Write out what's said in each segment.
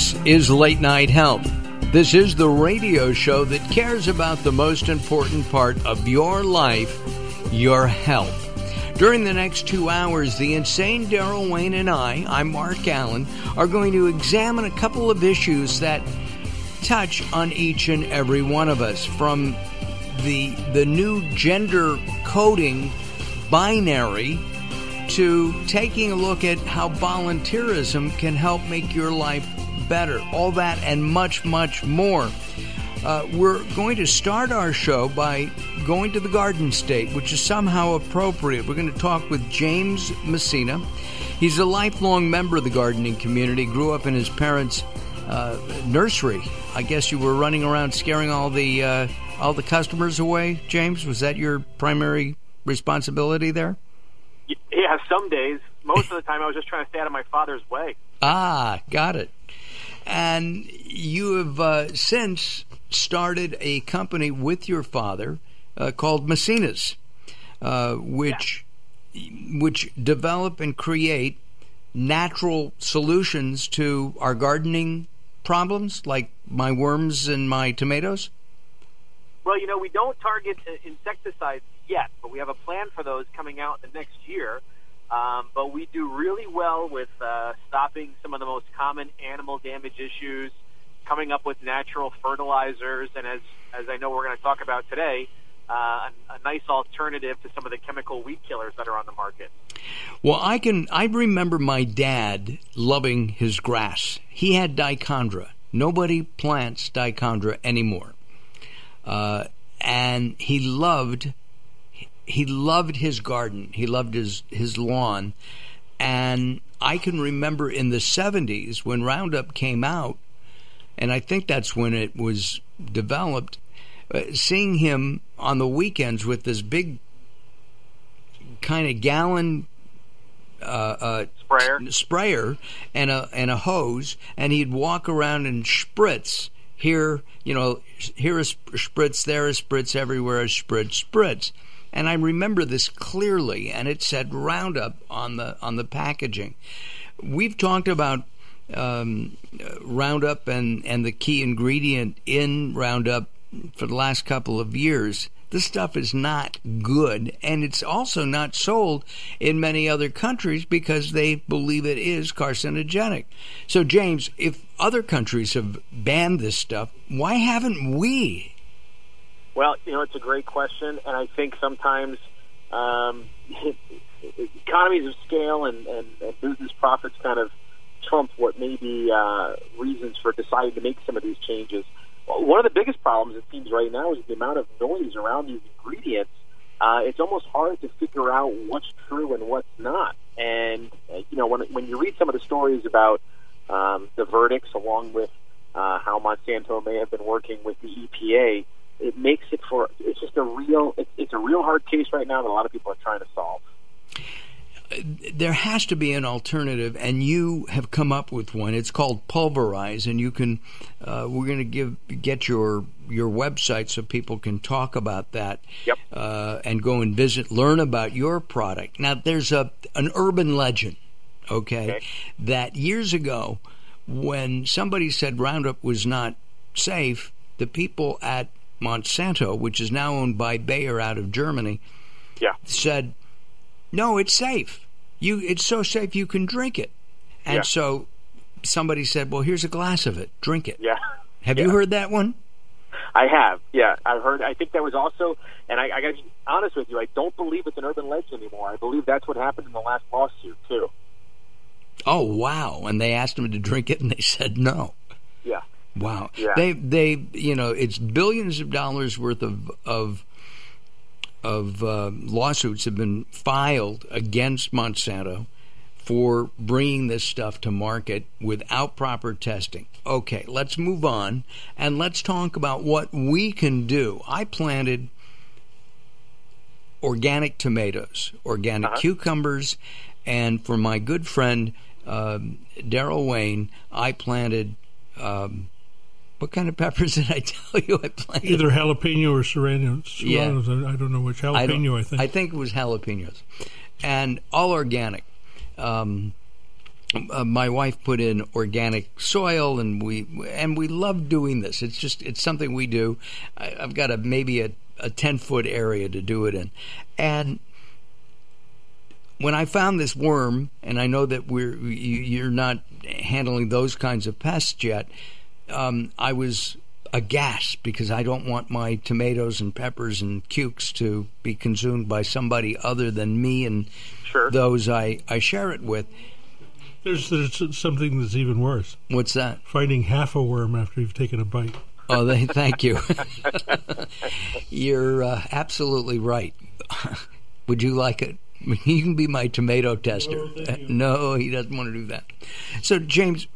This is Late Night Health. This is the radio show that cares about the most important part of your life, your health. During the next 2 hours, the insane Daryl Wayne and I'm Mark Alyn, are going to examine a couple of issues that touch on each and every one of us, from the new gender coding binary to taking a look at how volunteerism can help make your life better. All that and much, much more. We're going to start our show by going to the Garden State, which is somehow appropriate. We're going to talk with James Messina. He's a lifelong member of the gardening community, grew up in his parents' nursery. I guess you were running around scaring all the customers away, James? Was that your primary responsibility there? Yeah, some days. Most of the time I was just trying to stay out of my father's way. Ah, got it. And you have since started a company with your father called Messinas, which develop and create natural solutions to our gardening problems, like my worms and my tomatoes? Well, we don't target insecticides yet, but we have a plan for those coming out the next year. But we do really well with stopping some of the most common animal damage issues, coming up with natural fertilizers, and as I know we're going to talk about today, a nice alternative to some of the chemical weed killers that are on the market. Well, I remember my dad loving his grass. He had dichondra. Nobody plants dichondra anymore. And he loved his garden. He loved his lawn. And I can remember in the 70s when Roundup came out, and I think that's when it was developed, seeing him on the weekends with this big kind of gallon sprayer and a hose, and he'd walk around and spritz. Here a spritz, there a spritz, everywhere a spritz. And I remember this clearly, and it said Roundup on the packaging. We've talked about Roundup and the key ingredient in Roundup for the last couple of years. This stuff is not good, and it's also not sold in many other countries because they believe it is carcinogenic. So, James, if other countries have banned this stuff, why haven't we? Well, it's a great question, and I think sometimes economies of scale and business profits kind of trump what may be reasons for deciding to make some of these changes. One of the biggest problems, it seems right now, is the amount of noise around these ingredients. It's almost hard to figure out what's true and what's not. And, when you read some of the stories about the verdicts, along with how Monsanto may have been working with the EPA, it makes it it's just a real hard case right now that a lot of people are trying to solve. There has to be an alternative, and you have come up with one. It's called Pulverize, and you can. We're going to get your website so people can talk about that. Yep. And go and learn about your product. Now, there's an urban legend, okay, that years ago, when somebody said Roundup was not safe, the people at Monsanto, which is now owned by Bayer out of Germany, said, no, it's safe. It's so safe you can drink it. And so somebody said, well, here's a glass of it. Drink it. Yeah. Have you heard that one? I have, yeah. I think that was also, and I got to be honest with you, I don't believe it's an urban legend anymore. I believe that's what happened in the last lawsuit, too. Oh, wow. And they asked them to drink it, and they said no. Yeah. Wow. Yeah. They it's billions of dollars worth of lawsuits have been filed against Monsanto for bringing this stuff to market without proper testing. Okay, let's move on, and let's talk about what we can do. I planted organic tomatoes, organic cucumbers, and for my good friend Daryl Wayne, I planted what kind of peppers did I tell you I planted? Either jalapeno or serranos. Yeah. I don't know which. Jalapeno, I think. I think it was jalapenos. And all organic. my wife put in organic soil, and we love doing this. It's something we do. I've got maybe a 10-foot area to do it in, and when I found this worm, and I know that you're not handling those kinds of pests yet, I was aghast because I don't want my tomatoes and peppers and cukes to be consumed by somebody other than me and those I share it with. There's something that's even worse. What's that? Finding half a worm after you've taken a bite. Oh, thank you. You're absolutely right. Would you like it? You can be my tomato tester. No, he doesn't want to do that. So, James,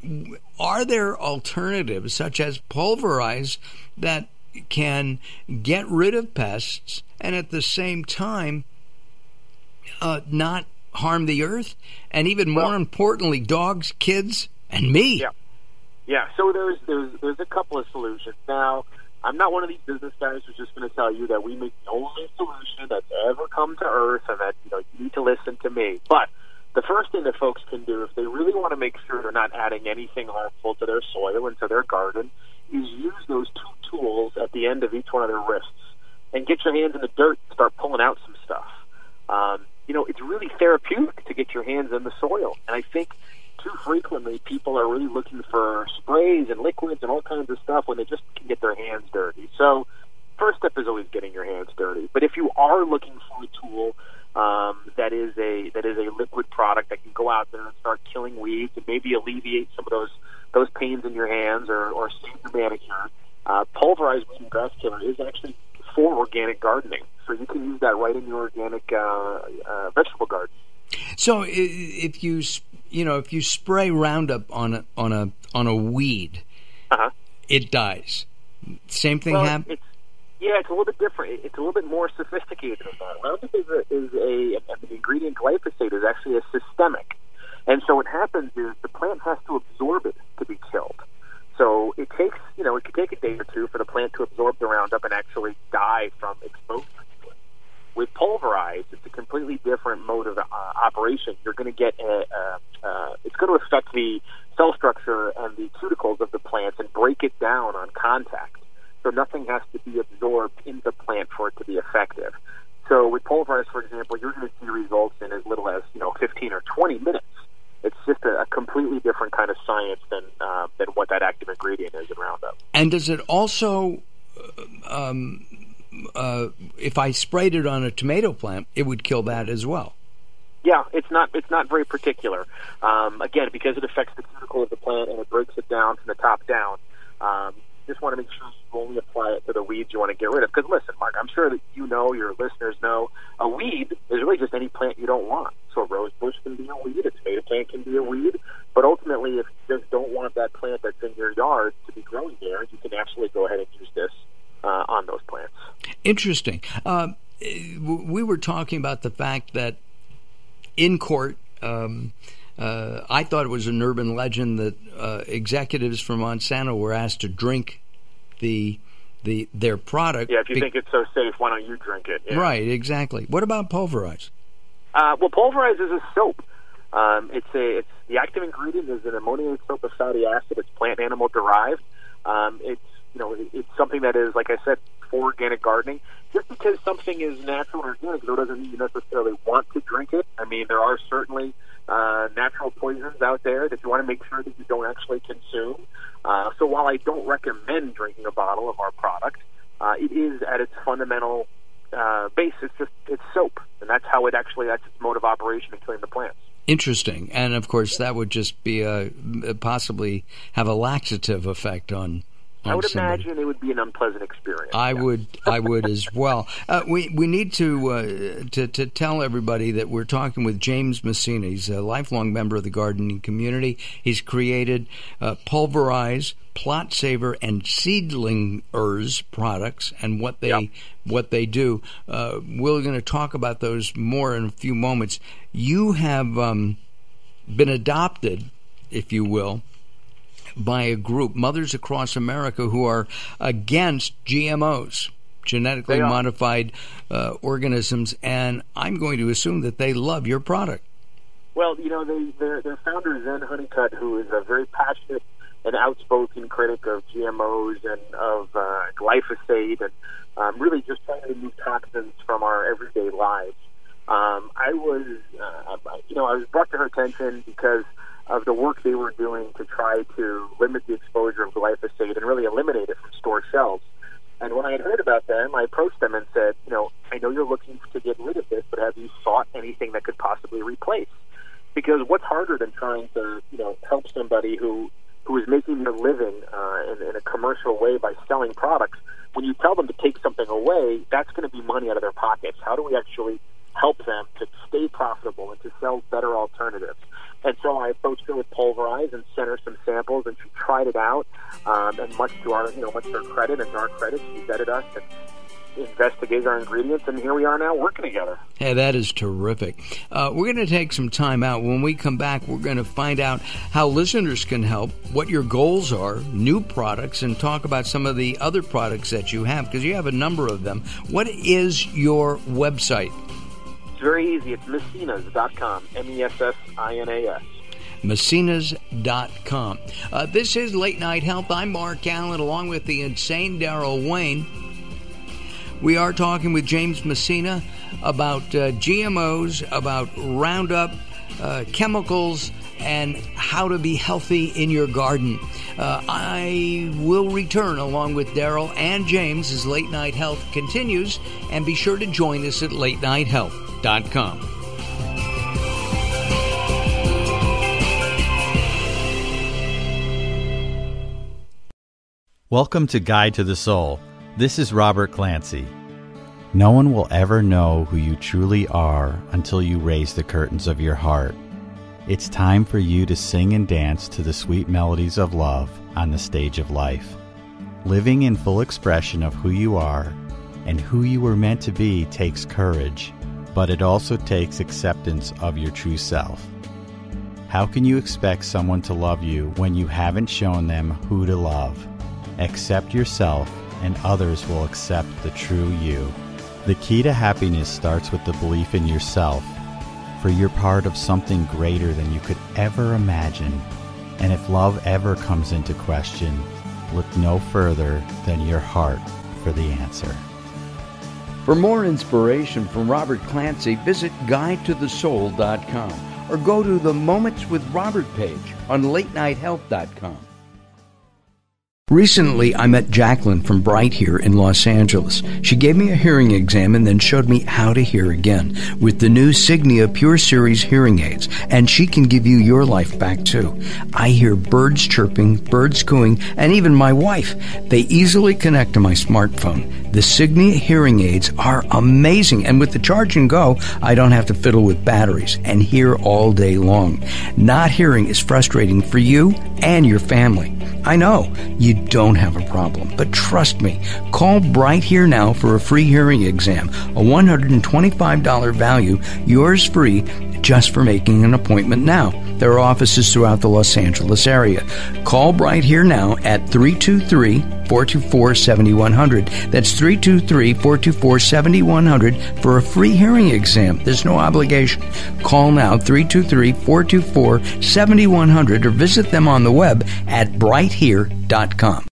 are there alternatives such as Pulverize that can get rid of pests and at the same time not harm the earth, and even more importantly, dogs, kids, and me? Yeah. So there's a couple of solutions. Now, I'm not one of these business guys who's just going to tell you that we make the only solution that's ever come to Earth, and that you need to listen to me. But the first thing that folks can do, if they really want to make sure they're not adding anything harmful to their soil and to their garden, is use those two tools at the end of each one of their wrists and get your hands in the dirt and start pulling out some stuff. It's really therapeutic to get your hands in the soil, and I think too frequently people are really looking for sprays and liquids and all kinds of stuff when they just can get their hands dirty. So first step is always getting your hands dirty. But if you are looking for a tool that is a liquid product that can go out there and start killing weeds and maybe alleviate some of those pains in your hands or save your manicure, Pulverized Weed and Grass Killer is actually for organic gardening. So you can use that right in your organic vegetable garden. So if you spray Roundup on a weed, it dies. Same thing happens. It's a little bit different. It's a little bit more sophisticated than that. Roundup the ingredient glyphosate is actually a systemic, and so what happens is the plant has to absorb it to be killed. So it takes it could take a day or two for the plant to absorb the Roundup and actually die from exposure to it. With Pulverize, it's a completely different mode of operation. You're going to get it's going to affect the cell structure and the cuticles of the plants and break it down on contact. So nothing has to be absorbed in the plant for it to be effective. So with Pulverize, for example, you're going to see results in as little as 15 or 20 minutes. It's just a completely different kind of science than what that active ingredient is in Roundup. And does it also, if I sprayed it on a tomato plant, it would kill that as well? Yeah, it's not very particular. Again, because it affects the cuticle of the plant and it breaks it down from the top down. You just want to make sure you only apply it to the weeds you want to get rid of. Because listen, Mark, I'm sure that your listeners know, a weed is really just any plant you don't want. So a rose bush can be a weed, a tomato plant can be a weed, but ultimately if you just don't want that plant that's in your yard to be growing there, you can actually go ahead and use this on those plants. Interesting. We were talking about the fact that in court, I thought it was an urban legend that executives from Monsanto were asked to drink their product. Yeah, if you think it's so safe, why don't you drink it? Yeah. Right, exactly. What about Pulverize? Well, Pulverize is a soap. It's the active ingredient is an ammonium soap of fatty acid. It's plant animal derived. It's something that is, like I said, for organic gardening. Just because something is natural or organic, though, doesn't mean you necessarily want to drink it. I mean, there are certainly natural poisons out there that you want to make sure that you don't actually consume. So while I don't recommend drinking a bottle of our product, it is at its fundamental base. It's soap, and that's its mode of operation in killing the plants. Interesting, and of course that would just be possibly have a laxative effect on. I would somebody. imagine it would be an unpleasant experience. I would as well. We need to tell everybody that we're talking with James Messina. He's a lifelong member of the gardening community. He's created Pulverize, Plot Saver, and Seedlingers products and what they do. We're going to talk about those more in a few moments. You have been adopted, if you will, by a group, Mothers Across America, who are against GMOs, genetically modified organisms, and I'm going to assume that they love your product. Well, their founder, Zen Honeycutt, who is a very passionate and outspoken critic of GMOs and of glyphosate and really just trying to remove toxins from our everyday lives. I was brought to her attention because of the work they were doing to try to limit the exposure of glyphosate and really eliminate it from store shelves. And when I had heard about them, I approached them and said, I know you're looking to get rid of this, but have you sought anything that could possibly replace? Because what's harder than trying to, help somebody who is making their living in a commercial way by selling products? When you tell them to take something away, that's going to be money out of their pockets. How do we actually help them to stay profitable and to sell better alternatives? And so I approached her with Pulverize and sent her some samples, and she tried it out. And much to our credit and to our credit, she vetted us and investigated our ingredients, and here we are now working together. Hey, that is terrific. We're going to take some time out. When we come back, we're going to find out how listeners can help, what your goals are, new products, and talk about some of the other products that you have, because you have a number of them. What is your website? It's very easy. It's Messinas.com, Messinas. Messinas.com. This is Late Night Health. I'm Mark Alyn, along with the insane Daryl Wayne. We are talking with James Messina about GMOs, about Roundup, chemicals, and how to be healthy in your garden. I will return along with Daryl and James as Late Night Health continues, and be sure to join us at latenighthealth.com. Welcome to Guide to the Soul. This is Robert Clancy. No one will ever know who you truly are until you raise the curtains of your heart. It's time for you to sing and dance to the sweet melodies of love on the stage of life. Living in full expression of who you are and who you were meant to be takes courage, but it also takes acceptance of your true self. How can you expect someone to love you when you haven't shown them who to love? Accept yourself, and others will accept the true you. The key to happiness starts with the belief in yourself, for you're part of something greater than you could ever imagine. And if love ever comes into question, look no further than your heart for the answer. For more inspiration from Robert Clancy, visit guidetothesoul.com or go to the Moments with Robert page on latenighthealth.com. Recently, I met Jacqueline from Bright here in Los Angeles. She gave me a hearing exam and then showed me how to hear again with the new Signia Pure Series hearing aids, and she can give you your life back too. I hear birds chirping, birds cooing, and even my wife. They easily connect to my smartphone. The Signia hearing aids are amazing, and with the charge and go, I don't have to fiddle with batteries and hear all day long. Not hearing is frustrating for you and your family. I know you don't have a problem, but trust me, call Bright Here now for a free hearing exam, a $125 value, yours free, just for making an appointment now. There are offices throughout the Los Angeles area. Call Bright Here now at 323-424-7100. That's 323-424-7100 for a free hearing exam. There's no obligation. Call now, 323-424-7100, or visit them on the web at brighthere.com.